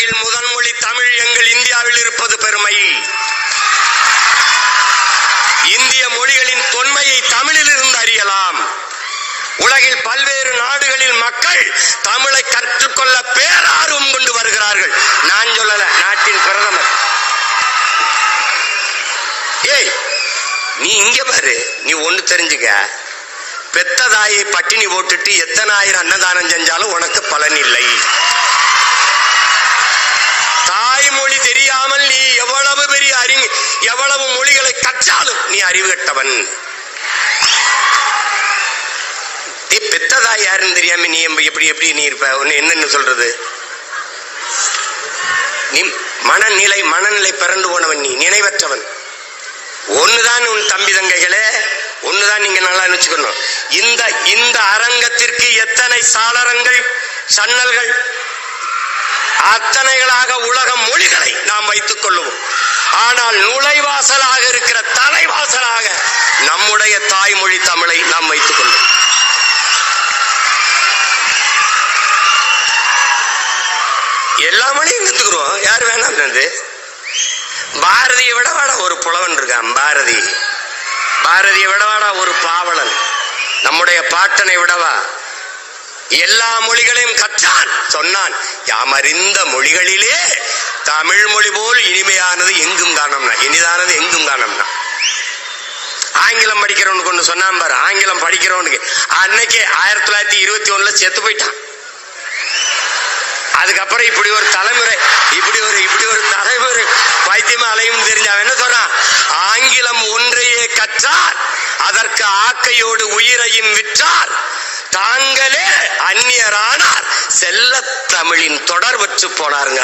உலகில் முதல் மொழி தமிழ் எங்கள் இந்தியாவில் இருப்பது பெருமை. இந்திய மொழிகளின் தொன்மையை தமிழில் இருந்து அறியலாம். உலகில் பல்வேறு நாடுகளில் மக்கள் தமிழை கற்றுக்கொள்ள பேரார்வம் கொண்டு வருகிறார்கள். நான் சொல்லல, நாட்டின் பிரதமர். ஏய், நீ இங்க பாரு, நீ ஒண்ணு தெரிஞ்சுக்க, பெத்த தாயை பட்டினி போட்டுட்டு எத்தனை ஆயிரம் அன்னதானம் செஞ்சாலும் உனக்கு பலன் இல்லை. தாய்மொழி தெரியாமல் நீ எவ்வளவு பெரிய எவ்வளவு மொழிகளை கற்றாலும் நீ அறிவு கட்டவன். பெத்த தாய் யாருன்னு தெரியாம நீ எப்படி எப்படி நீ இருப்ப? என்னன்னு சொல்றது? நீ மனநிலை பிறந்து போனவன், நீ நினைவற்றவன். ஒண்ணுதான் உன் தம்பி தங்கைகளே, ஒண்ணுதான் நீங்க நல்லா நினைச்சுக்கணும். இந்த அரங்கத்திற்கு எத்தனை சாளரங்கள் சன்னல்கள், அத்தனைகளாக உலக மொழிகளை நாம் வைத்துக் கொள்ளுவோம். ஆனால் நுழைவாசலாக இருக்கிற தலைவாசலாக நம்முடைய தாய்மொழி தமிழை நாம் வைத்துக் கொள்வோம். எல்லா மொழியும் கத்துக்கிறோம், யார் வேணாம். பாரதியை விடவாடா ஒரு புலவன் இருக்கான். பாரதியை விடவாடா ஒரு பாவலன். நம்முடைய பாட்டனை விடவா எல்லா மொழிகளையும் கற்றான். சொன்னான், யாமறிந்த மொழிகளிலே தமிழ் மொழி போல் இனிமையானது எங்கும் காணோம்னா, இனிதானது எங்கும் காணோம்னா. ஆங்கிலம் படிக்கிறவனுக்கு கொண்டு சொன்னான் பாரு, ஆங்கிலம் படிக்கிறவனுக்கு அன்னைக்கு 1921 செத்து போயிட்டான். அதுக்கப்புறம் இப்படி ஒரு தலைமுறை பைத்தியமா அலையும் தெரிஞ்ச அவன் என்ன சொல்றான்? ஆங்கிலம் ஒன்றையே கற்றார், அதற்கு ஆக்கையோடு உயிரையும் விற்றார், தாங்களே அந்நியரானார், செல்ல தமிழின் தொடர்பற்று போனாருங்க.